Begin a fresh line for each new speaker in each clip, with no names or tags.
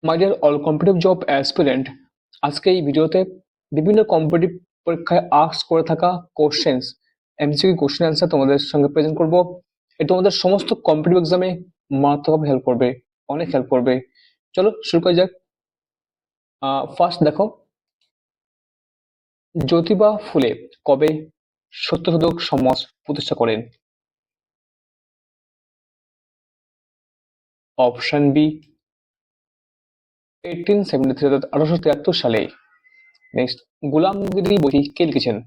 My dear all competitive job aspirant, আজকে এই ভিডিওতে বিভিন্ন কম্পিটিটিভ পরীক্ষায় আস্ক করে থাকা কোশ্চেন্স, এমসিকিউ কোশ্চেন অ্যান্সার তোমাদের সঙ্গে প্রেজেন্ট করব। এটা তোমাদের সমস্ত কম্পিটিটিভ এক্সামে মারাত্মকভাবে হেল্প করবে, অনেক হেল্প করবে। চলো শুরু করা যাক। ফার্স্ট দেখো, জ্যোতিবা ফুলে কবে সত্যশোধক সমাজ প্রতিষ্ঠা করেন? অপশন বি 1873, অর্থাৎ 1873 সালে। নেক্সট, গোলামগিরি বইটি কে লিখেছেন?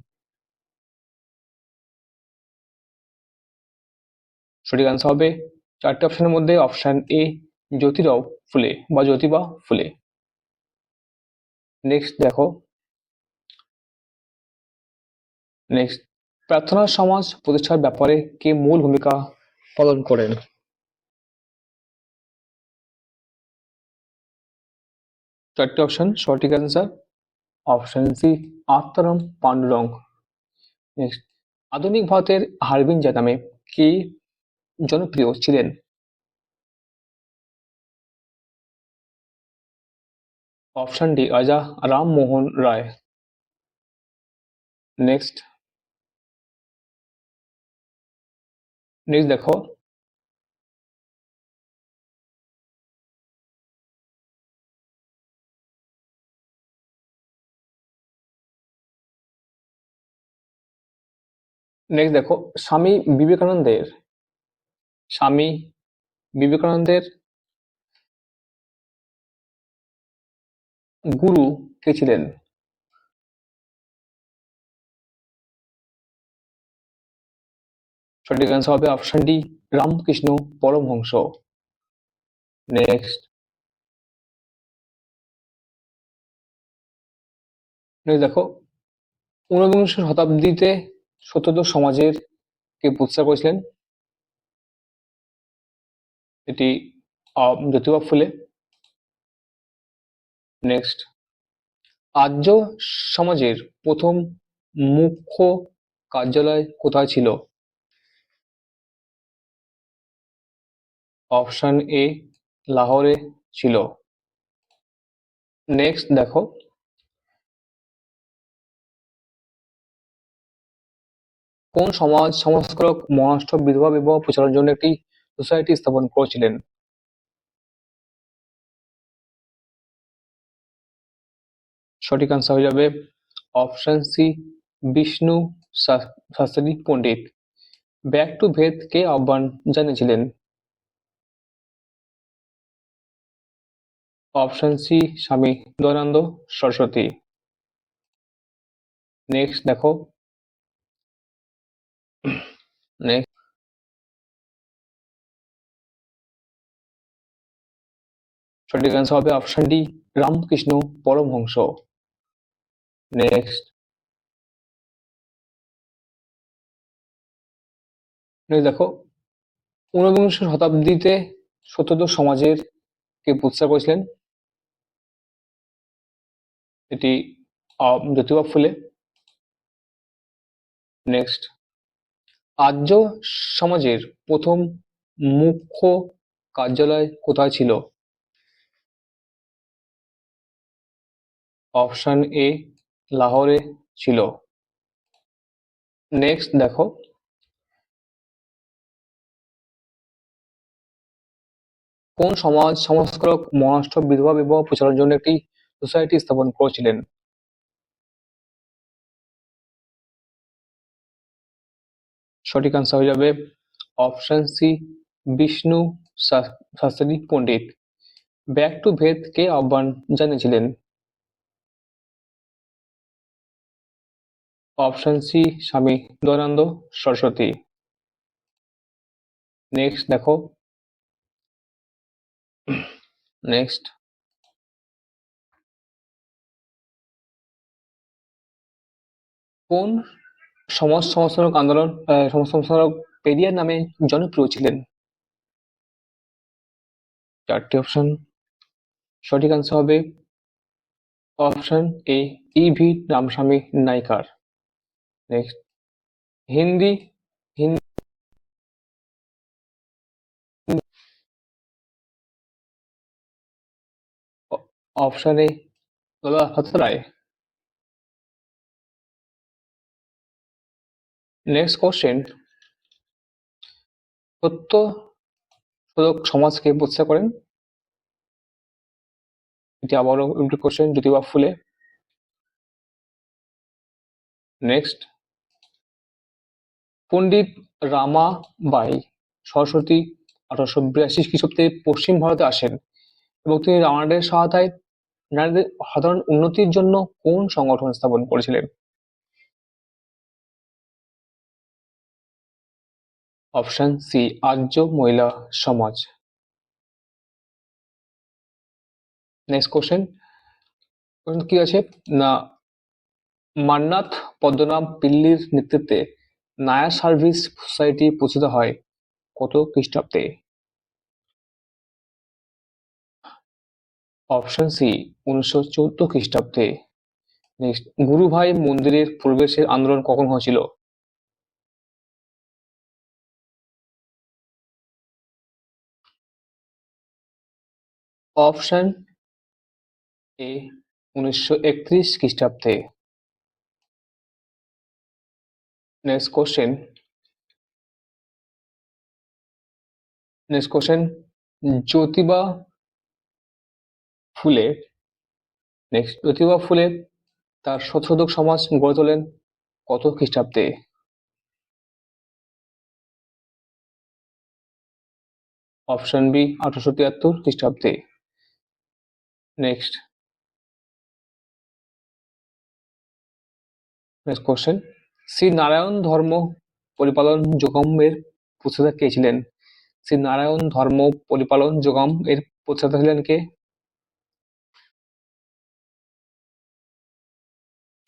সঠিক আনসার হবে চারটে অপশনের মধ্যে অপশন এ জ্যোতিরাও ফুলে বা জ্যোতিবা ফুলে। নেক্সট দেখো, প্রার্থনা সমাজ প্রতিষ্ঠার ব্যাপারে কে মূল ভূমিকা পালন করেন? চারটি অপশন, সঠিক answer option C Atmaram Pandurang. Next, আধুনিক ভারতের হারবিন জা নামে কে জনপ্রিয় ছিলেন? অপশন ডি রাজা রামমোহন রায়। নেক্সট দেখো, স্বামী বিবেকানন্দের গুরু কে ছিলেন? সঠিক আনসার হবে option D Ramakrishna Paramahamsa. Next দেখো, ঊনবিংশ শতাব্দীতে সত্যশোধক সমাজের কে প্রতিষ্ঠা করেছিলেন? এটি জ্যোতিবা ফুলে। নেক্সট, আর্য সমাজের প্রথম মুখ্য কার্যালয় কোথায় ছিল? অপশন এ লাহোরে ছিল। নেক্সট দেখো, কোন সমাজ সংস্কারক মহারাষ্ট্র বিধবা বিবাহ প্রচারের জন্য একটি সোসাইটি স্থাপন করেছিলেন? সঠিক আনসার হয়ে যাবে option C Vishnu Shastri Pandit. Back to Veda কে আহ্বান জানিয়েছিলেন? অপশন সি স্বামী দয়ানন্দ সরস্বতী। নেক্সট দেখো, সঠিক আনসার হবে option D Ramakrishna Paramahamsa. Next দেখো, ঊনবিংশ শতাব্দীতে সত্যশোধক সমাজের কে প্রতিষ্ঠা করেছিলেন? এটি জ্যোতিবা ফুলে। নেক্সট, আর্য সমাজের প্রথম মুখ্য কার্যালয় কোথায় ছিল? অপশন এ লাহোরে ছিল। নেক্সট দেখো, কোন সমাজ সংস্কারক মহারাষ্ট্র বিধবা বিবাহ প্রচারের জন্য একটি সোসাইটি স্থাপন করেছিলেন? সঠিক আনসার হয়ে যাবে option C Vishnu Shastri Pandit. Back to Veda কে আহ্বান জানিয়েছিলেন? অপশন সি স্বামী দয়ানন্দ সরস্বতী। নেক্সট দেখো, কোন সমাজ সংস্কারক পেরিয়ার নামে জনপ্রিয় ছিলেন? চারটি অপশন, সঠিক আনসার হবে option A EV Ramaswamy Naicker. Next, হিন্দি option A Lala Dattatreya Rai. Next question, সত্যশোধক সমাজকে প্রতিষ্ঠা করেন? এটি আবারও ইউনিক কোশ্চেন, জ্যোতিবা ফুলে। নেক্সট, পণ্ডিত রামাবাঈ সরস্বতী 1882 খ্রিস্টাব্দে পশ্চিম ভারতে আসেন এবং তিনি রানাদের সহায়তায় নারীদের সাধারণ উন্নতির জন্য কোন সংগঠন স্থাপন করেছিলেন? অপশন সি আর্য মহিলা সমাজ। নেক্সট কোশ্চেন কি আছে না, মান্নাথ পদ্মনাভ পিল্লির নেতৃত্বে নায়ার সার্ভিস সোসাইটি প্রতিষ্ঠিত হয় কত খ্রিস্টাব্দে? অপশন সি 1914 খ্রিস্টাব্দে। নেক্সট, গুরুভাই মন্দিরের প্রবেশের আন্দোলন কখন হয়েছিল? অপশন এ 1931 খ্রিস্টাব্দে। নেক্সট কোশ্চেন, জ্যোতিবা ফুলে জ্যোতিবা ফুলে তার সত্যশোধক সমাজ গড়ে তোলেন কত খ্রিস্টাব্দে? অপশন বি 1873 খ্রিস্টাব্দে। নেক্সট কোশ্চেন, শ্রী নারায়ণ ধর্ম পরিপালন যোগম-এর প্রতিষ্ঠাতা কে ছিলেন? শ্রী নারায়ণ ধর্ম পরিপালন যোগম এর প্রতিষ্ঠাতা ছিলেন কে?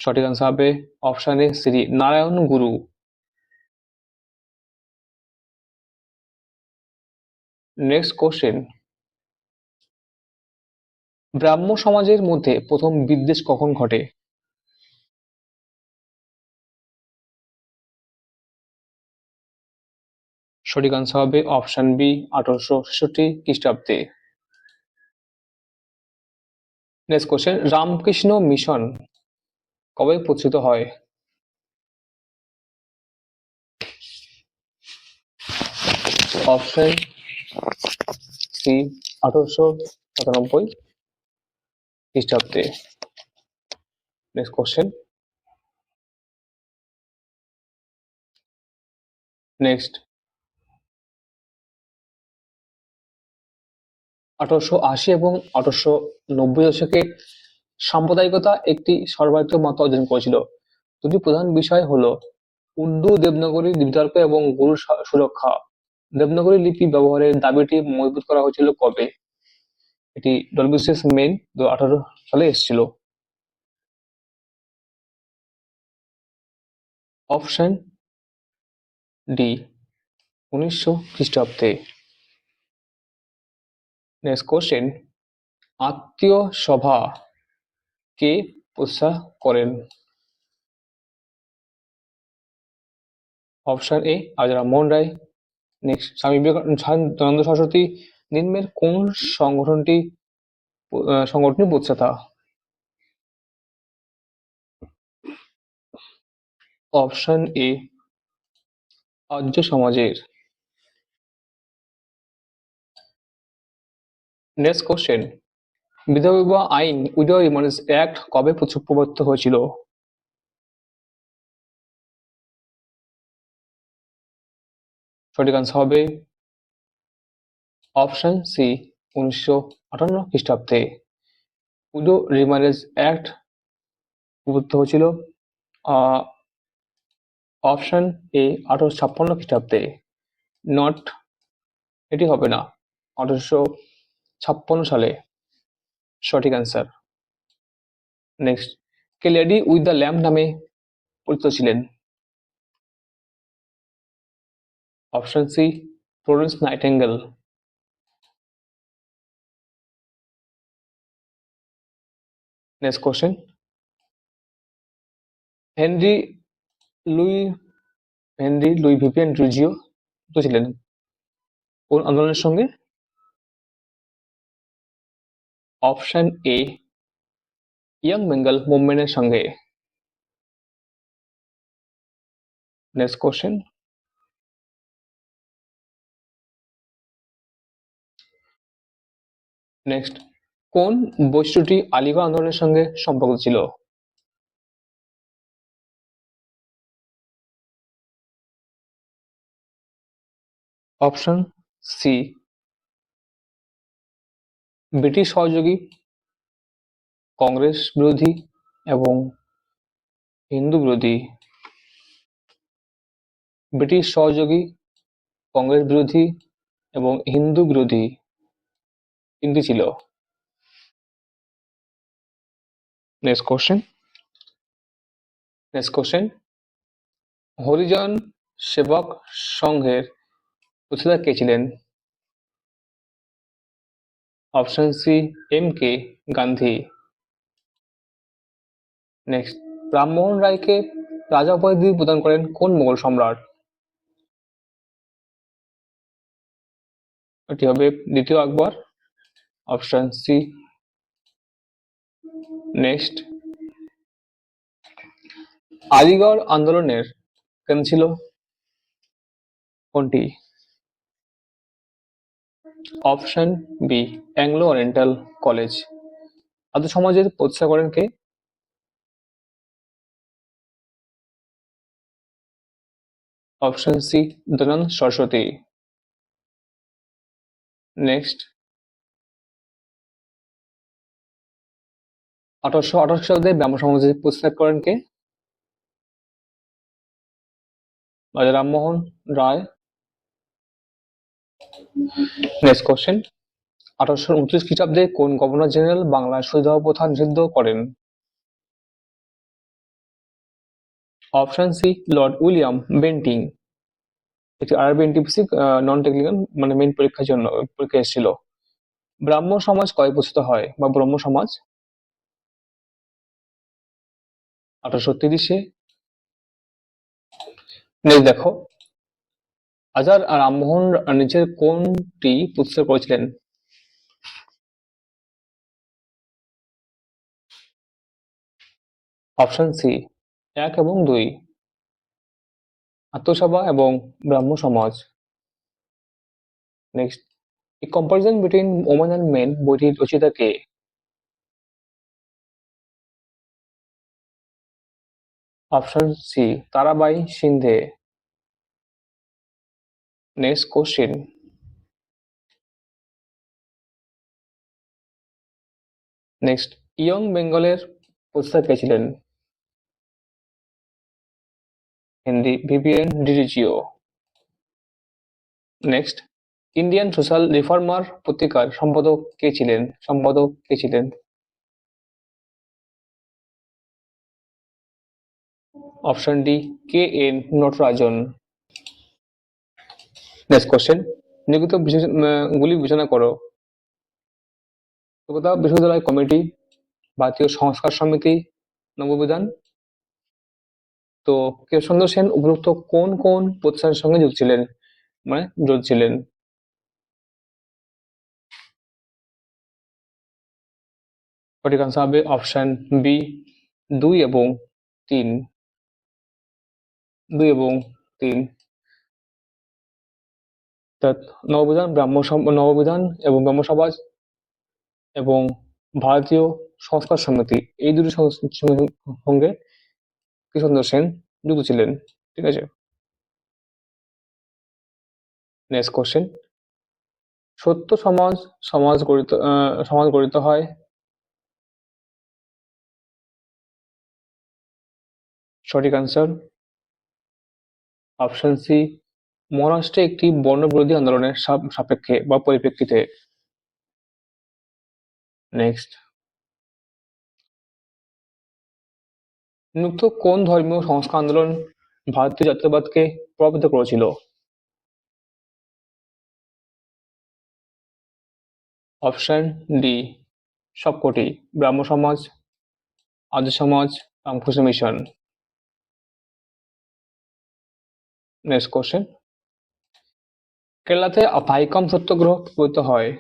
সঠিক আনসার হবে অপশন এ শ্রী নারায়ণ গুরু। নেক্সট কোশ্চেন, ব্রাহ্ম সমাজের মধ্যে প্রথম বিদ্বেষ কখন ঘটে? সঠিক আনসার হবে অপশন বি 1866 খ্রিস্টাব্দে। নেক্সট কোশ্চেন, রামকৃষ্ণ মিশন কবে প্রতিষ্ঠিত হয়? অপশন সি 1897 খ্রিস্টাব্দে। নেক্সট কোশ্চেন, নেক্সট 1880 এবং 1890 দশকে সাম্প্রদায়িকতা একটি সর্বায়ত্ত মত অর্জন করেছিল। দুটি প্রধান বিষয় হলো উর্দু দেবনাগরী বিতর্ক এবং গুরু সুরক্ষা। দেবনাগরী লিপি ব্যবহারের দাবিটি মজবুত করা হয়েছিল কবে? এটি ডলবিসিএস মেইন 2018 সালে এসেছিল। অপশন ডি 1900 খ্রিস্টাব্দে। নেক্সট কোশ্চেন, আত্মীয় সভা কে প্রতিষ্ঠা করেন? অপশন এ রাজা রামমোহন রায়। নেক্সট, স্বামী দয়ানন্দ সরস্বতী নিম্নের কোন সংগঠনটি প্রতিষ্ঠাতা? অপশন এ আর্য সমাজের। নেক্সট কোশ্চেন, বিধবা বিবাহ আইন উইডো রিমার্জ অ্যাক্ট কবে প্রবর্তিত হয়েছিল? সঠিক আনসার হবে অপশন সি 1958 খ্রিস্টাব্দে। উইডো রিমারেজ অ্যাক্ট প্রবর্তিত হয়েছিল অপশন এ 1856 খ্রিস্টাব্দে। নট, এটি হবে না, 1856 সালে। সঠিক অ্যান্সার। নেক্সট, কে লেডি উইথ দ্য ল্যাম্প নামে পরিচিত ছিলেন? Option C Florence Nightingale. Next question, Henry Louis Vivian Derozio যুক্ত ছিলেন কোন আন্দোলনের সঙ্গে? অপশন এ ইয়ং বেঙ্গল মুভমেন্টের সঙ্গে। নেক্সট কোশ্চেন, নেক্সট কোন বৈশিষ্ট্যটি আলিগড় আন্দোলনের সঙ্গে সম্পর্কিত ছিল? অপশন সি ব্রিটিশ সহযোগী, কংগ্রেস বিরোধী এবং হিন্দু বিরোধী। ব্রিটিশ সহযোগী, কংগ্রেস বিরোধী এবং হিন্দু বিরোধী তিনটি ছিল। নেক্সট কোশ্চেন, হরিজন সেবক সংঘের প্রতিষ্ঠাতা কে ছিলেন? Option C M K Gandhi. Next, Rammohan রায়কে রাজা উপাধি প্রদান করেন কোন মোগল সম্রাট? এটি হবে দ্বিতীয় Akbar. Option C. Next, Aligarh আন্দোলনের কেন্দ্র ছিল কোনটি? Option B Anglo Oriental college. Arya সমাজের প্রতিষ্ঠা করেন কে? Option C Dayanand Saraswati. Next, 1818 খ্রিস্টাব্দে ব্রাহ্ম সমাজের প্রতিষ্ঠা করেন কে? রাজা রামমোহন রায়। নেক্সট কোশ্চেন, 1829 খ্রিস্টাব্দে কোন গভর্নর জেনারেল বাংলায় সতীদাহ প্রথা নিষিদ্ধ করেন? Option C lord William Bentinck. একটি আরবি এনটিপিসি নন টেকনিক্যাল মানে মেইন পরীক্ষার জন্য পরীক্ষা এসেছিল। ব্রাহ্ম সমাজ কবে প্রতিষ্ঠিত হয় বা ব্রহ্ম সমাজ? 1830-এ। নেক্সট দেখো, রাজা রামমোহন নিজের কোনটি প্রতিষ্ঠা করেছিলেন? অপশন সি 1 এবং 2, আত্মসভা এবং Brahmo Samaj. Next, A comparison between women and men বইটির রচয়িতা কে? Option C Tarabai Shinde. Next question, next young বেঙ্গলের প্রতিষ্ঠাতা কে ছিলেন? হিন্দি VVN Derozio. Next, Indian social reformer পত্রিকার সম্পাদক কে ছিলেন? Option D K N Natarajan. Next question, নিম্নলিখিত গুলি বিবেচনা করো। কলকাতা বিশ্ববিদ্যালয় কমিটি, ভারতীয় সংস্কার সমিতি, নববিধান। তো কেশবচন্দ্র সেন উপরোক্ত কোন কোন প্রতিষ্ঠানের সঙ্গে যুক্ত ছিলেন? সঠিক আনসার হবে অপশন বি 2 এবং 3। 2 এবং 3। নববিধান এবং ব্রাহ্ম সমাজ এবং ভারতীয় সংস্কার সমিতি, এই দুটি সঙ্গে কৃষ্ণচন্দ্র সেন যুক্ত ছিলেন। ঠিক আছে। নেক্সট কোশ্চেন, সত্য সমাজ গঠিত হয়? সঠিক আনসার অপশন সি মহারাষ্ট্রে একটি বর্ণবিরোধী আন্দোলনের সাপেক্ষে বা পরিপ্রেক্ষিতে। নেক্সট, নিম্নোক্ত কোন ধর্মীয় সংস্কার আন্দোলন ভারতীয় জাতীয়তাবাদকে প্রভাবিত করেছিল? অপশন ডি সবকটি, ব্রাহ্ম Samaj, Arya Samaj, Ramakrishna mission. Next question, কেরালাতে ভাইকম সত্যাগ্রহ প্রতিষ্ঠিত হয়?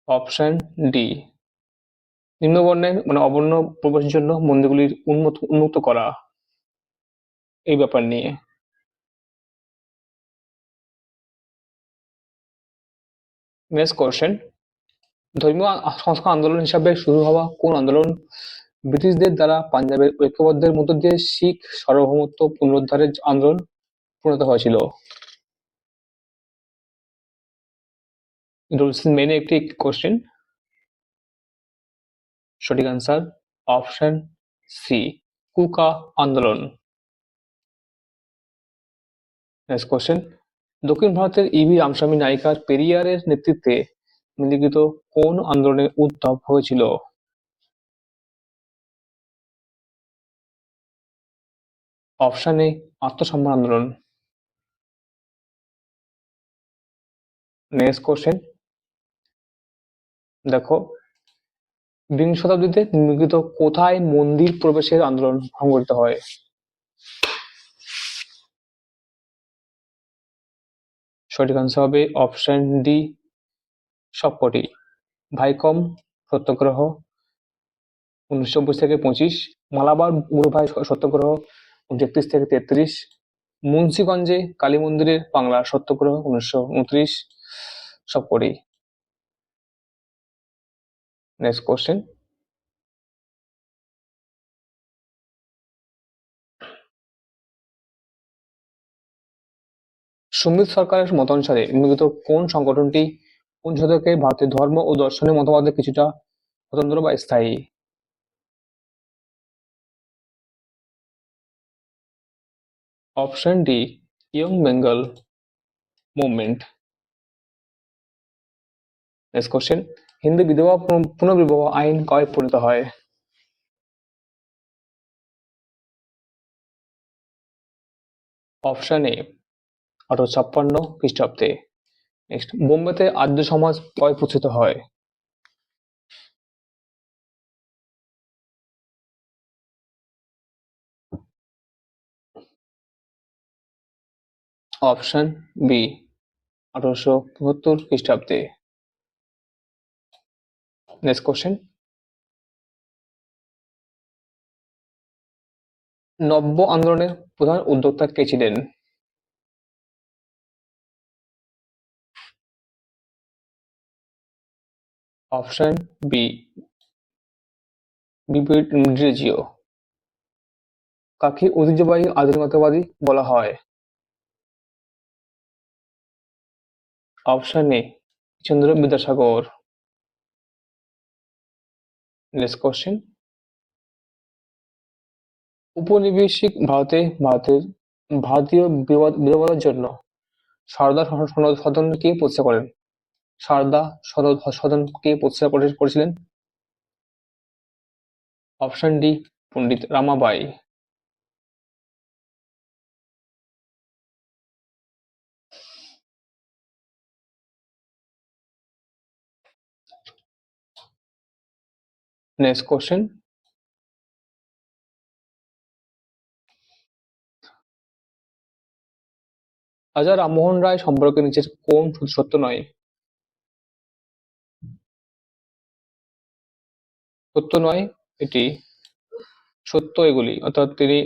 অপশন ডি, নিম্নবর্ণের মানে অবর্ণ প্রবেশের জন্য মন্দিরগুলির উন্মুক্ত করা, এই ব্যাপার নিয়ে। নেক্সট কোশ্চেন, ধর্মীয় সংস্কার আন্দোলন হিসাবে শুরু হওয়া কোন আন্দোলন ব্রিটিশদের দ্বারা পাঞ্জাবের ঐক্যবদ্ধের মধ্য দিয়ে শিখ সার্বভৌমত্ব পুনরুদ্ধারের আন্দোলন পরিণত হয়েছিল? মেনে একটি কোশ্চেন। সঠিক আনসার অপশন সি, কুকা আন্দোলন। নেক্সট কোশ্চেন, দক্ষিণ ভারতের ইভি রামস্বামী নায়িকার পেরিয়ারের নেতৃত্বে নিম্নলিখিত কোন আন্দোলনের উদ্ভব হয়েছিল? অপশন এ, আত্মসম্মান আন্দোলন। নেক্সট কোশ্চেন, দেখো, বিংশ শতাব্দীতে নিম্নলিখিত কোথায় মন্দির প্রবেশের আন্দোলন সংঘটিত হয়? সঠিক আনসার হবে অপশন ডি, সবকটি। ভাইকম সত্যাগ্রহ 1924 থেকে 25, মালাবার মুড়ভাই সত্যাগ্রহ 1931 থেকে 33, মুন্সিগঞ্জে কালী মন্দিরের বাংলা সত্যাগ্রহ 1929, সবকটি। নেক্সট কোশ্চেন, সুমিত সরকারের মতানুসারে নিম্নলিখিত কোন সংগঠনটি 19 শতকে ভারতের ধর্ম ও দর্শনের মতবাদে কিছুটা স্বতন্ত্র বা স্থায়ী? Option D, young Bengal movement. Next question, Hindu বিধবা পুনর্বিবাহ আইন কবে প্রণীত হয়? অপশন এ, 1856 খ্রিস্টাব্দে। নেক্সট, বোম্বেতে আর্য সমাজ কবে প্রতিষ্ঠিত হয়? অপশন বি, 1875 খ্রিস্টাব্দে। নেক্সট কোশ্চেন, নব্য আন্দোলনের প্রধান উদ্যোক্তা কে ছিলেন? Option B, Derozio. কাকে ঐতিহ্যবাহী আধুনিকতাবাদী বলা হয়? Option A, Chandra Vidyasagar. Next question, উপনিবেশিক ভারতীয় বিধবাদের জন্য সারদা সদন কে প্রতিষ্ঠা করেন? সারদা সদন কে প্রতিষ্ঠা করেছিলেন? অপশন ডি, পণ্ডিত রামাবাই। নেক্সট কোশ্চেন, রাজা রামমোহন রায় সম্পর্কে নিচের কোন সত্য নয়? সত্য নয় এটি সত্য এগুলি, অর্থাৎ তিনি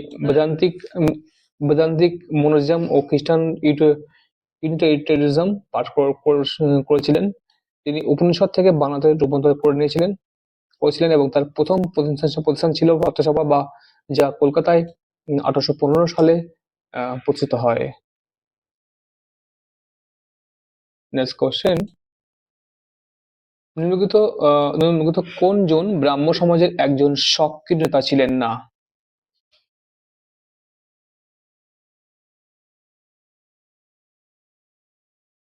বেদান্তিক মোনাজিজম ও খ্রিস্টান ইউনিটারিয়ানিজম পাঠ করেছিলেন। তিনি উপনিষদ থেকে বাংলাতে রূপান্তর করেছিলেন এবং তার প্রথম প্রতিষ্ঠান ছিল ভক্তসভা, বা যা কলকাতায় 1815 সালে প্রতিষ্ঠিত হয়। নেক্সট কোশ্চেন, নিম্নলিখিত কোন জন ব্রাহ্ম সমাজের একজন সক্রিয় নেতা ছিলেন না?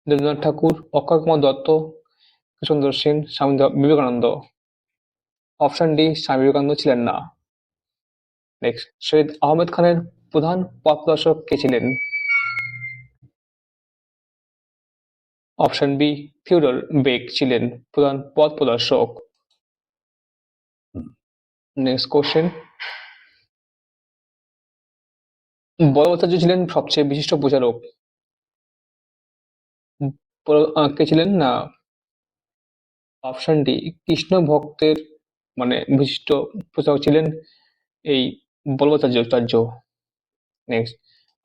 দেবেন্দ্রনাথ ঠাকুর, অক্ষয় কুমার দত্ত, কৃষ্ণচন্দ্র সেন, স্বামী বিবেকানন্দ। অপশন ডি, স্বামী বিবেকানন্দ ছিলেন না। নেক্সট, সৈয়দ আহমেদ খানের প্রধান পথপ্রদর্শক কে ছিলেন? অপশন বি, থিওডর বেক ছিলেন প্রধান পথ প্রদর্শক। নেক্সট কোশ্চেন, বল্লভাচার্য ছিলেন সবচেয়ে বিশিষ্ট প্রচারক কে ছিলেন? না, অপশন ডি, কৃষ্ণ ভক্তের মানে বিশিষ্ট প্রচারক ছিলেন এই বল্লভাচার্য। নেক্সট,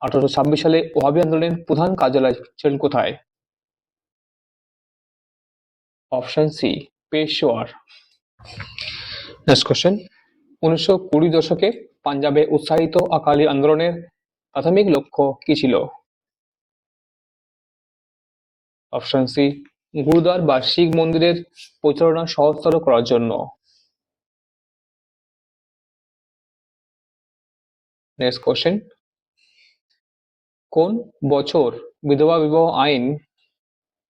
1826 সালে ওহাবি আন্দোলনের প্রধান কার্যালয় ছিলেন কোথায়? Option C, Peshawar. Next question, 1920 দশকে পাঞ্জাবে উৎসাহিত আকালি আন্দোলনের প্রাথমিক লক্ষ্য কি ছিল? অপশন সি, গুরুদ্বার বা শিখ মন্দিরের পরিচালনা সহজতর করার জন্য। নেক্সট কোশ্চেন, কোন বছর বিধবা বিবাহ আইন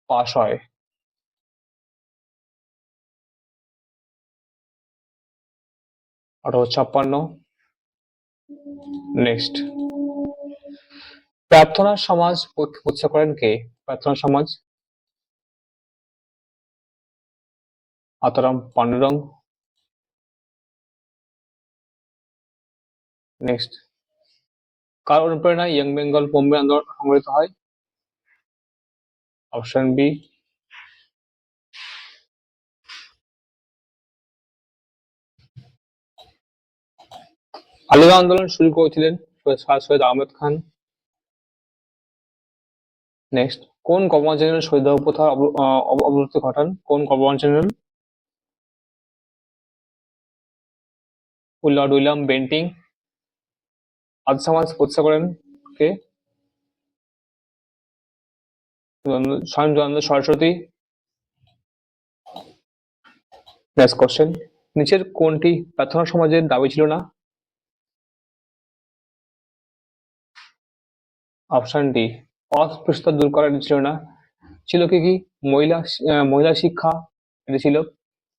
পাশ হয়? 1856। নেক্সট, প্রার্থনা সমাজ প্রতিষ্ঠা করেন কে? প্রার্থনা সমাজ। আত্মারাম পান্ডুরঙ্গ। নেক্সট, কার অনুপ্রেরণায় ইয়ং বেঙ্গল বোম্বে আন্দোলন সংগঠিত হয়? অপশন বি, আলিগড় আন্দোলন শুরু করেছিলেন সৈয়দ আহমেদ খান। নেক্সট, কোন গভর্নর জেনারেল সতীদাহ প্রথার অবলুপ্তি ঘটান? কোন governor general? Lord William Bentinck. Arya Samaj প্রতিষ্ঠা করেন কে? স্বয়ং দয়ানন্দ সরস্বতী। নেক্সট কোশ্চেন, নিচের কোনটি প্রার্থনা সমাজের দাবি ছিল না? অপশন ডি, অস্পৃশ্যতা দূর করা এটি ছিল না। ছিল কি কি? মহিলা শিক্ষা এটি ছিল,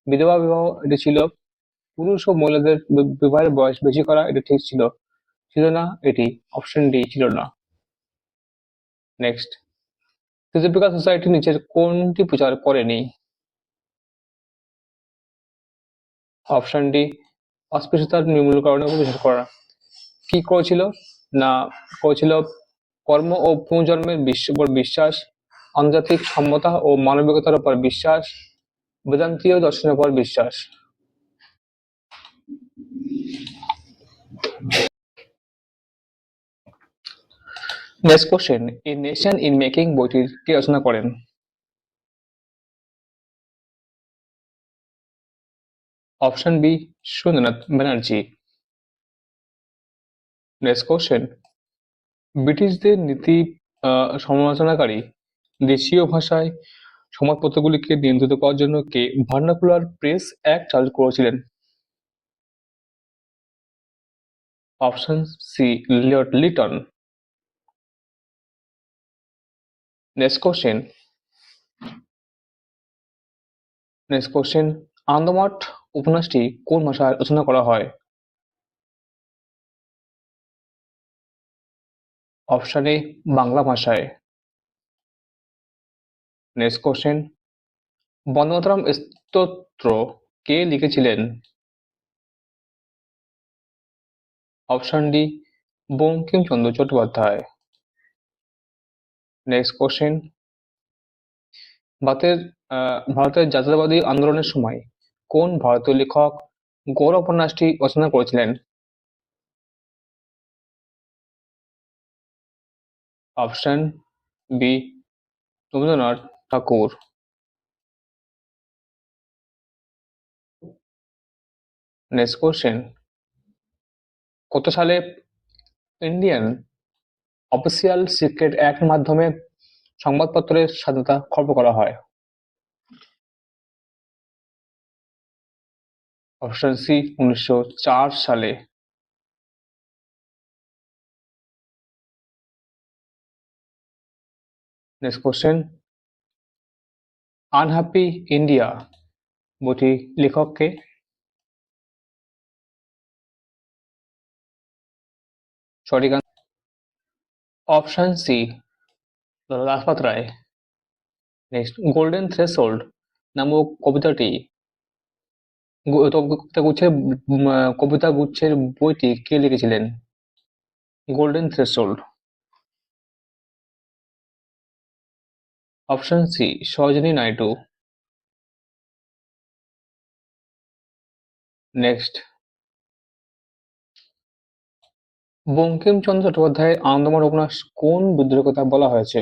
বিধবা বিবাহ এটি ছিল, পুরুষ ও মহিলাদের বিবাহের বয়স বেশি করা এটি ঠিক ছিল। ছিল না এটি, অপশন ডি ছিল না। নেক্সট, ফিজিওলজিক্যাল সোসাইটি নিচের কোনটি প্রচার করেনি? অপশন ডি, অস্পৃশ্যতার নির্মূলকরণে প্রচার করা। কি করেছিল? না, করেছিল কর্ম ও পুনর্জন্মের উপর বিশ্বাস, আন্তর্জাতিক সমতা ও মানবিকতার উপর বিশ্বাস, বেদান্তীয় দর্শনের উপর বিশ্বাস। Next question, a nation in making বইটির কে রচনা করেন? Option B, Surendranath Banerjee. Next question, ব্রিটিশদের নীতি সমালোচনাকারী দেশীয় ভাষায় সংবাদপত্রগুলিকে নিয়ন্ত্রিত করার জন্য কে ভার্নাকুলার প্রেস অ্যাক্ট চালু করেছিলেন? Option C, lord Lytton. Next question, Anandamath উপন্যাসটি কোন ভাষায় রচনা করা হয়? অপশন এ, বাংলা ভাষায়। নেক্সট কোশ্চেন, বন্দে মাতরম স্তোত্র কে লিখেছিলেন? Option D, Bankimchandra Chattopadhyay. Next question, ভারতের জাতীয়তাবাদী আন্দোলনের সময় কোন ভারতীয় লেখক গৌড় উপন্যাসটি রচনা করেছিলেন? অপশন বি, রবীন্দ্রনাথ ঠাকুর। নেক্সট কোশ্চেন, কত সালে ইন্ডিয়ান অফিসিয়াল সিক্রেট অ্যাক্ট মাধ্যমে সংবাদপত্রের স্বাধীনতা খর্ব করা হয়? অপশন সি, 1904 সালে। নেক্সট কোশ্চেন, আনহ্যাপি ইন্ডিয়া বইটি লেখক কে? সঠিক option C, Lajpat Rai. Next, golden threshold নামক কবিতা গুচ্ছের বইটি কে লিখেছিলেন? Golden threshold. Option C, Sarojini Naidu. Next, Bankimchandra চট্টোপাধ্যায়ের আনন্দমঠ উপন্যাস কোন বিদ্রোহের কথা বলা হয়েছে?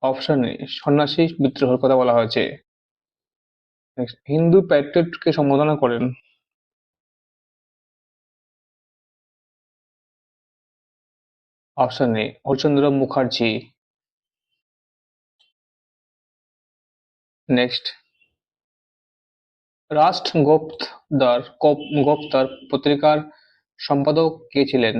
অপশন এ সন্ন্যাসী বিদ্রোহের কথা বলা হয়েছে। নেক্সট, হিন্দু প্যাট্রিয়টকে সম্বোধনা করেন? অপশন এ হরিশ্চন্দ্র মুখার্জি। নেক্সট, রাষ্ট্র গোপ্তার পত্রিকার সম্পাদক কে ছিলেন?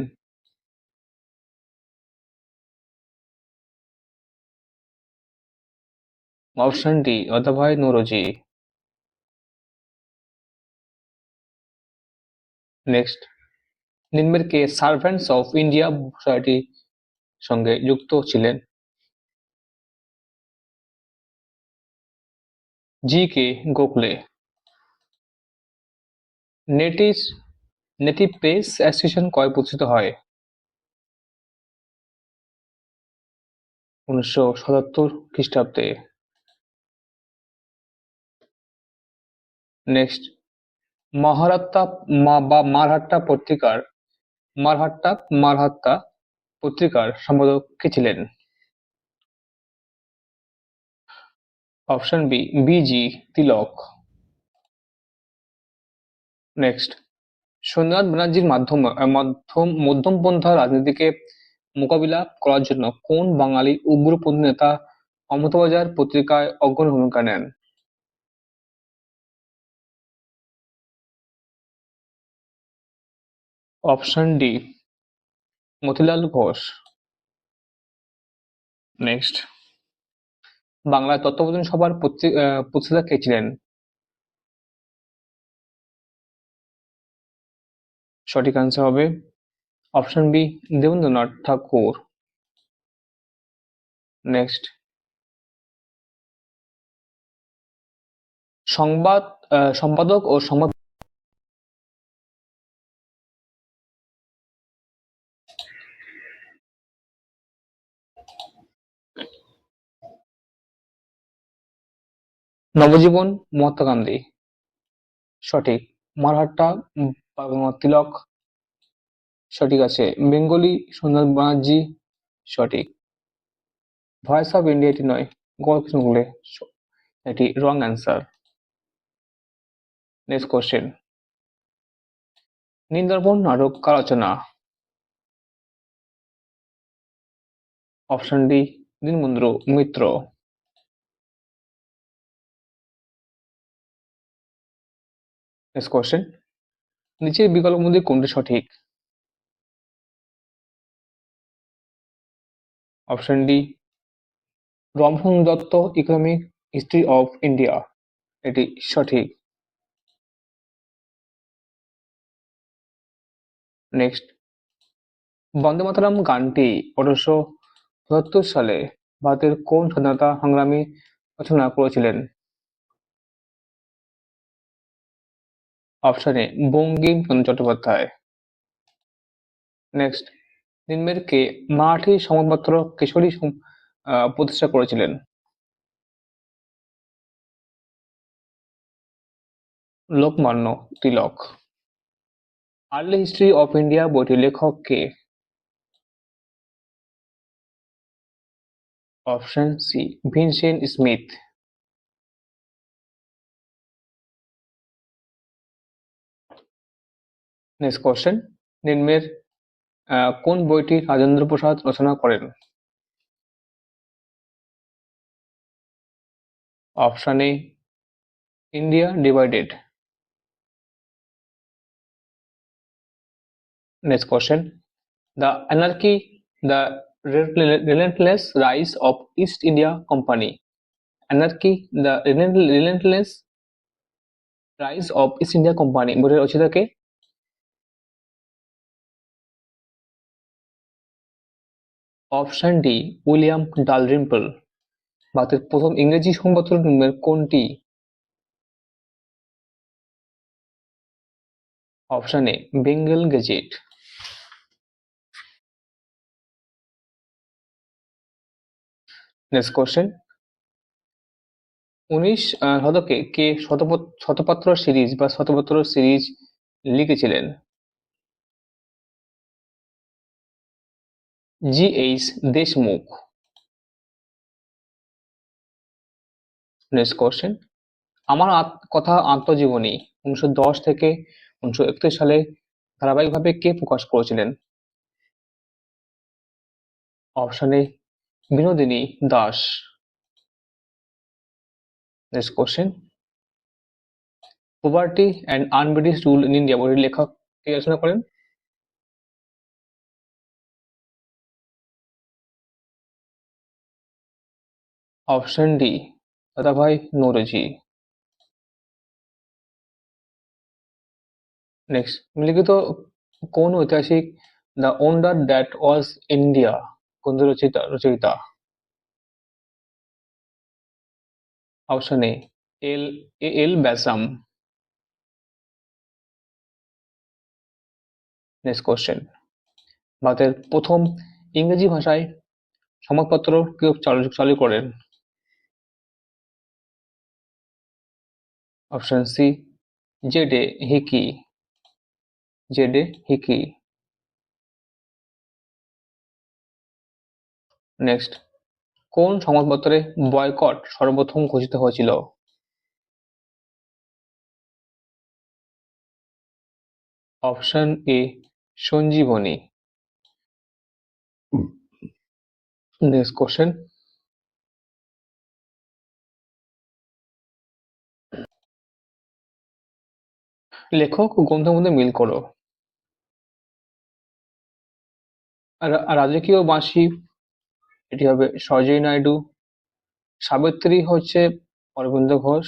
অপশন ডি দাদাভাই নৌরোজি। নেক্সট, নিম্নের কে সার্ভেন্টস অফ ইন্ডিয়া সোসাইটি সঙ্গে যুক্ত ছিলেন? G K Gokhale. Native native press association কবে প্রতিষ্ঠিত হয়? 1977 খ্রিস্টাব্দে। নেক্সট, মাহারাত্তা বা মারহাট্টা মারহাত্তা পত্রিকার সম্পাদক কে ছিলেন? Option B BG Tilak. Next, Sandhyanath ব্যানার্জির মধ্যমপন্থা রাজনীতিকে মোকাবিলা করার জন্য কোন বাঙালি উগ্রপন্থী নেতা অমৃতবাজার পত্রিকায় অগ্রণী ভূমিকা নেন? Option D Motilal Ghosh. Next, বাংলার তত্ত্বাবধান সভার প্রতিষ্ঠাতা কে ছিলেন? সঠিক আনসার হবে অপশন বি দেবেন্দ্রনাথ ঠাকুর। নেক্সট, সম্পাদক ও সংবাদ নবজীবন মহাত্মা গান্ধী। সঠিক। মারহাট্টা তিলক। সঠিক আছে। বেঙ্গলি সন্ধ্যানাথ ব্যানার্জি। সঠিক। ভয়েস অফ ইন্ডিয়া এটি নয়, গোপালকৃষ্ণ গোখলে এটি wrong answer. Next question, Nildarpan নাটক কার রচনা? Option D Dinabandhu Mitra. Next question, নিচের বিকল্পের মধ্যে কোনটি সঠিক? অপশন ডি রমসন Dutt economic history of India, এটি সঠিক। নেক্সট, বন্দে মাতরম গানটি 1874 সালে ভারতের কোন স্বাধীনতা সংগ্রামী রচনা করেছিলেন? Option A Bankimchandra Chattopadhyay. Next, নিম্নের কে মারাঠি সংবাদপত্র কেশরী প্রতিষ্ঠা করেছিলেন? Lokmanya Tilak. Early history of India বইটির লেখক কে? Option C Vincent Smith. Next question, নিম্নের কোন বইটি রাজেন্দ্র প্রসাদ রচনা করেন? Option A India divided. Next question, the relentless rise of East India Company, anarchy the relentless rise of East India Company বইটির রচয়িতা কে? Option D William Dalrymple. ভারতের প্রথম ইংরেজি সংবাদপত্র নিম্নের কোনটি? Option A Bengal gazette. Next question, উনিশ শতকে কে শতপত্র সিরিজ বা শতপত্র সিরিজ লিখেছিলেন? G H. Deshmukh. Next question, Amar Katha আত্মজীবনী 1910 থেকে 1931 সালে ধারাবাহিকভাবে কে প্রকাশ করেছিলেন? Option A Binodini Das. Next question, poverty and un-British rule in India বইটির লেখক কে রচনা করেন? অপশন ডি দাদাভাই নওরোজি। নেক্সট, নিম্নলিখিত কোন ঐতিহাসিক the wonder that was India গ্রন্থ রচয়িতা? Option A L Basham. Next question, ভারতের প্রথম ইংরেজি ভাষায় সংবাদপত্র কে চালু করেন? অপশন সি জেডে হিকি। নেক্সট, কোন সংবাদপত্রে বয়কট সর্বপ্রথম ঘোষিত হয়েছিল? Option A Sanjibani. Next question, লেখক ও গ্রন্থের মধ্যে মিল করো। রাজকীয় বাঁশি এটি হবে সজয় নাইডু। সাবিত্রী হচ্ছে অরবিন্দ ঘোষ।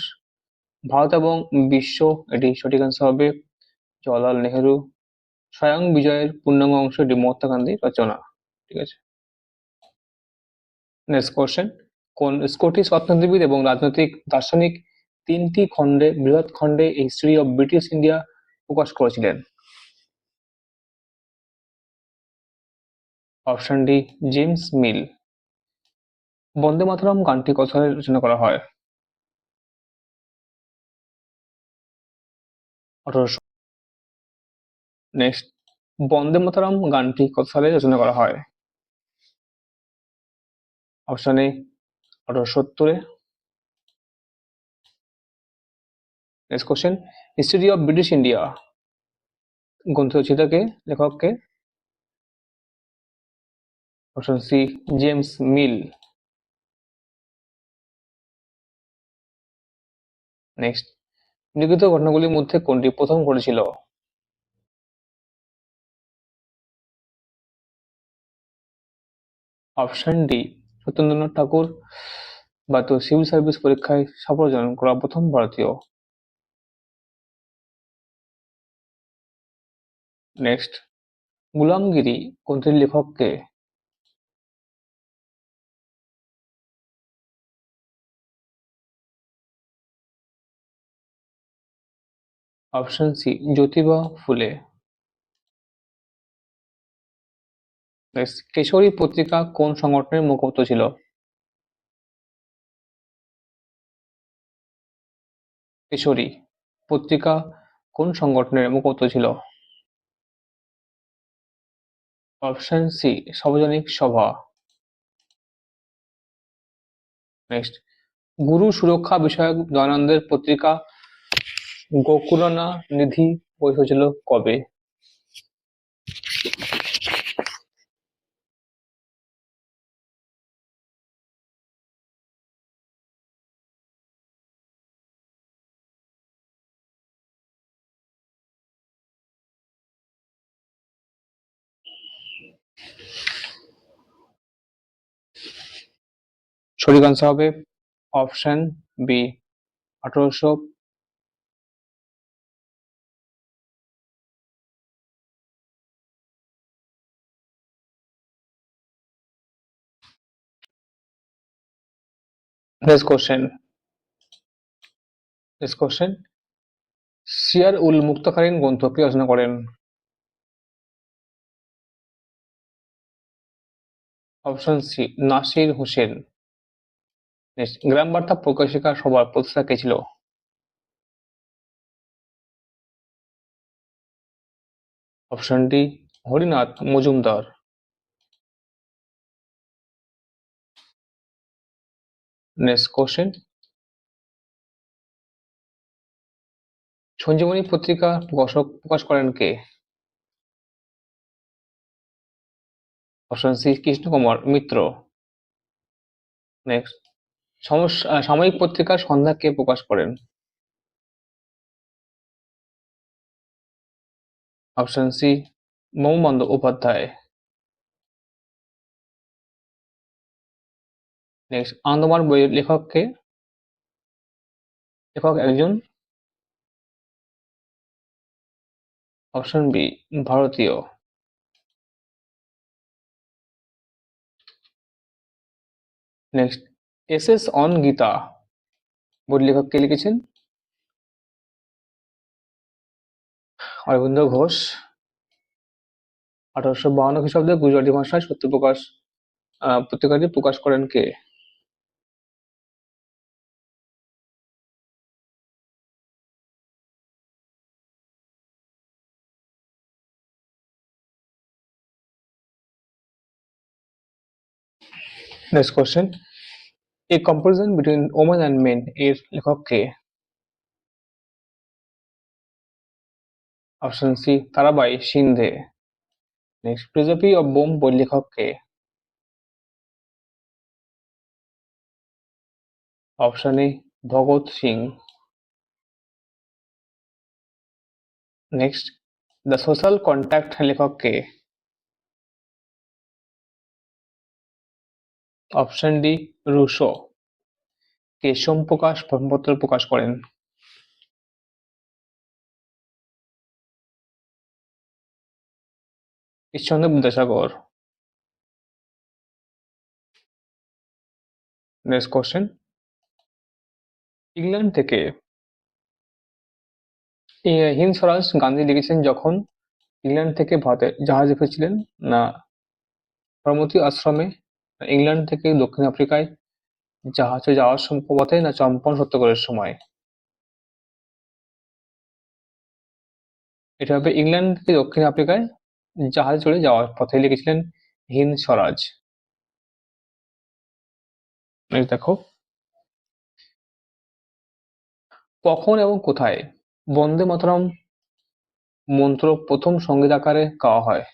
ভারত এবং বিশ্ব এটি সঠিক অ্যান্সার হবে জওয়াহরলাল নেহেরু। স্বয়ং বিজয়ের পূর্ণাঙ্গ অংশ এটি মহাত্মা গান্ধীর রচনা। ঠিক আছে। নেক্সট কোশ্চেন, কোন স্কটিশ অর্থনীতিবিদ এবং রাজনৈতিক দার্শনিক তিনটি বৃহৎ খণ্ডে হিস্ট্রি অফ ব্রিটিশ ইন্ডিয়া প্রকাশ করেছিলেন? Option D James Mill. Bande Mataram গানটি কত সালে রচনা করা হয়? 1800। নেক্সট, বন্দে মাতরম গানটি কত সালে রচনা করা হয়? অপশন এ 1870-এ। Next question, history of British India গ্রন্থ রচয়িতাকে, লেখককে? Option C James Mill. Next, লিখিত ঘটনাগুলির মধ্যে কোনটি প্রথম ঘটেছিল? অপশন ডি সত্যেন্দ্রনাথ ঠাকুর বা সিভিল সার্ভিস পরীক্ষায় সাফল্য অর্জন করা প্রথম ভারতীয়। নেক্সট, গুলামগিরি গ্রন্থের লেখককে? অপশন সি জ্যোতিবা ফুলে। নেক্সট, কেশরী পত্রিকা কোন সংগঠনের মুখপত্র ছিল? কেশরী পত্রিকা কোন সংগঠনের মুখপত্র ছিল? অপশন সি সার্বজনিক সভা। নেক্সট, গুরু সুরক্ষা বিষয়ক দয়ানন্দের পত্রিকা গোকুলানা নিধি বই হয়েছিল কবে? সঠিক আনসার হবে অপশন বি 1800। নেক্সট কোশ্চেন, সিয়ার উল মুক্তাকালীন গ্রন্থ কে রচনা করেন? Option C Nasir Hussain. Next, Gram Barta Prakashika সভার প্রতিষ্ঠাতা কে ছিল? Option D Harinath Majumdar. Next question, Sanjibani পত্রিকা প্রকাশ করেন কে? Option C Krishnakumar Mitra. Next, সাময়িক পত্রিকা সন্ধ্যা কে প্রকাশ করেন? অপশন সি মম বন্দ্যোপাধ্যায়। নেক্সট, আন্দামান বইয়ের লেখক কে? লেখক একজন। অপশন বি ভারতীয়। নেক্সট, এসএস অন গীতা বইয়ের লেখক কে লিখেছেন? অরবিন্দ ঘোষ। 1852 খ্রিস্টাব্দে গুজরাটি ভাষায় সত্যপ্রকাশ পত্রিকাটি প্রকাশ করেন কে? Next question, A comparison between women and men এর লেখক কে? Option C Tarabai Shinde. Next, প্রিজপি অফ বোম বইয়ের লেখক কে? Option A Bhagat Singh. Next, the social contract লেখক কে? Option D Rousseau. কে সোমপ্রকাশ ব্রহ্মপত্র প্রকাশ করেন? Ishwarchandra Vidyasagar. Next question, England থেকে হিন্দ স্বরাজ গান্ধী লিখেছেন যখন ইংল্যান্ড থেকে ভারতে জাহাজে ফিরছিলেন, না সবরমতী আশ্রমে, না ইংল্যান্ড থেকে দক্ষিণ আফ্রিকায় জাহাজে যাওয়ার পথে, না চম্পারণ সত্যাগ্রহের সময়? এটা হবে ইংল্যান্ড থেকে দক্ষিণ আফ্রিকায় জাহাজে চড়ে যাওয়ার পথে লিখেছিলেন হিন্দ স্বরাজ। দেখো, কখন এবং কোথায় বন্দে মাতরম মন্ত্র প্রথম সঙ্গীত আকারে গাওয়া হয়?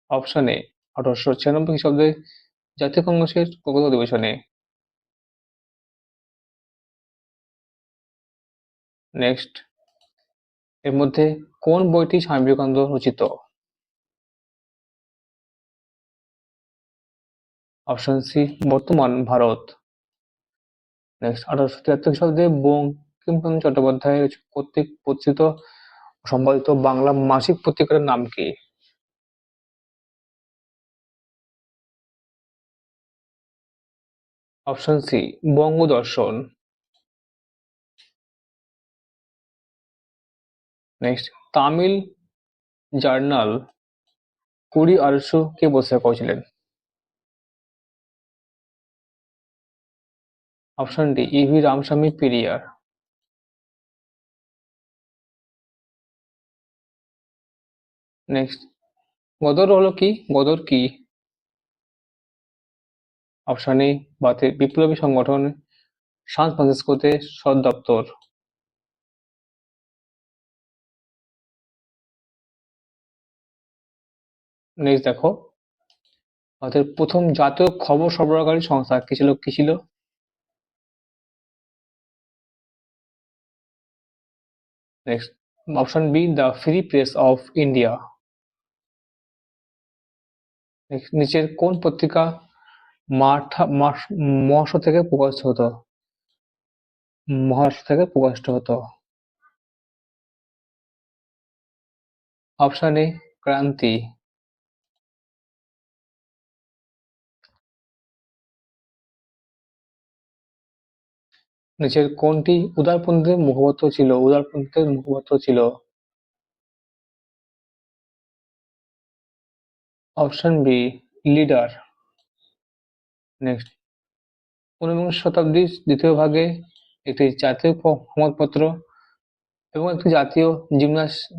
অপশন এ 1896 খ্রিস্টাব্দে জাতীয় কংগ্রেসের কলকাতা অধিবেশনে। নেক্সট, এর মধ্যে কোন বইটি স্বামী বিবেকানন্দ রচিত? অপশন সি বর্তমান ভারত। নেক্সট, 1873 খ্রিস্টাব্দে বঙ্কিমচন্দ্র চট্টোপাধ্যায় কর্তৃক প্রতিষ্ঠিত ও সম্পাদিত বাংলা মাসিক পত্রিকার নাম কি? Option C Bangadarshan. Next, Tamil journal Kudi Arasu কে প্রতিষ্ঠা করেছিলেন? Option D EV Ramaswamy Periyar. Next, Ghadar হলো কি? গদর কি? অপশন এ ভারতের বিপ্লবী সংগঠন সান ফ্রান্সিসকোতে সদর দপ্তর। নেক্সট দেখো, ভারতের প্রথম জাতীয় খবর সরবরাহকারী সংস্থা কি ছিল? Next, option B the free press of India. নিচের কোন পত্রিকা মহারাষ্ট্র থেকে প্রকাশিত হতো? অপশন এ ক্রান্তি। নিচের কোনটি উদারপন্থীদের মুখপাত্র ছিল? Option B leader. নেক্সট, ঊনবিংশ শতাব্দীর দ্বিতীয় ভাগে একটি জাতীয় সংবাদপত্র এবং একটি জাতীয়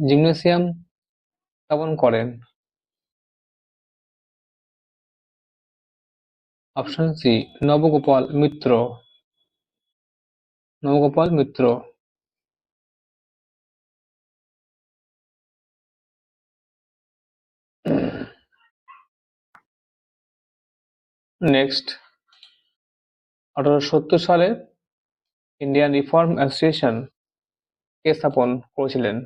জিমনেসিয়াম স্থাপন করেন। Option C, Nabagopal Mitra. Nabagopal Mitra. Next, 1870 সালে ইন্ডিয়ান রিফর্ম অ্যাসোসিয়েশন কে স্থাপন করেছিলেন?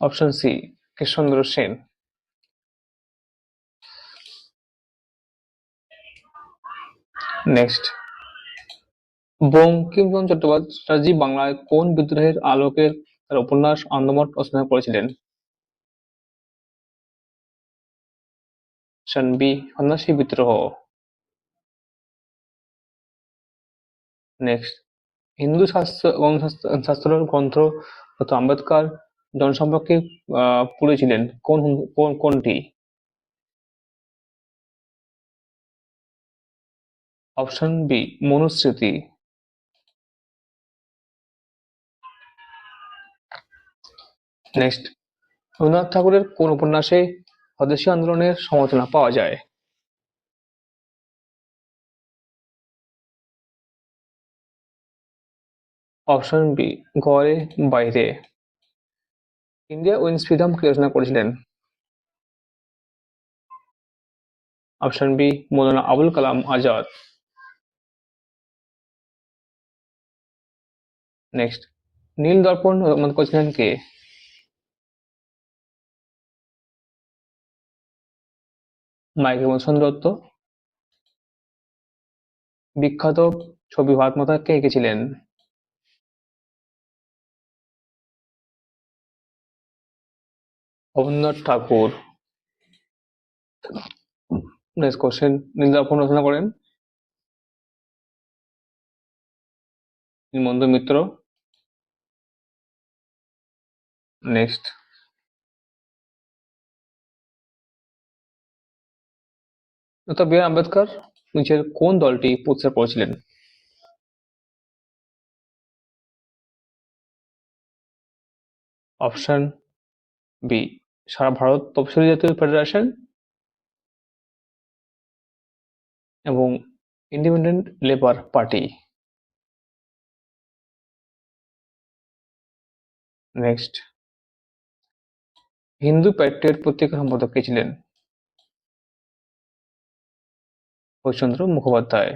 Option C, Krishnachandra Sen. Next, Bankimchandra Chattopadhyay বাংলায় কোন বিদ্রোহের আলোকে তার উপন্যাস আন্দামান রচনা করেছিলেন? অপশন বি, সন্ন্যাসী বিদ্রোহ। নেক্সট, হিন্দু শাস্ত্র এবং শাস্ত্রের গ্রন্থ ডক্টর আম্বেদকর জনসম্পর্কে পড়েছিলেন কোনটি? Option B, Manusmriti. Next, Rabindranath ঠাকুরের কোন উপন্যাসে স্বদেশী আন্দোলনের সমালোচনা পাওয়া যায়? অপশন বি, ঘরে বাইরে। ইন্ডিয়া উইন্স ফ্রিডম কে রচনা করেছিলেন? Option B, Maulana Abul Kalam Azad. Next, নীল দর্পণ রচনা করেছিলেন কে? মাইকেল মধুসূদন দত্ত। বিখ্যাত ছবি ভারত মাতা কে এঁকেছিলেন? রবীন্দ্রনাথ ঠাকুর। নেক্সট কোশ্চেন, নীল দর্পণ রচনা করেন নীলমন্দ মিত্র। নেক্সট, ডক্টর বি আর আম্বেদকর নিচের কোন দলটি প্রতিষ্ঠা করেছিলেন? অপশন বি, সারা ভারত তফসিলি জাতীয় ফেডারেশন এবং independent labour party. Next, Hindu Patriot পত্রিকার সম্পাদক কে ছিলেন? হরিশ্চন্দ্র মুখোপাধ্যায়।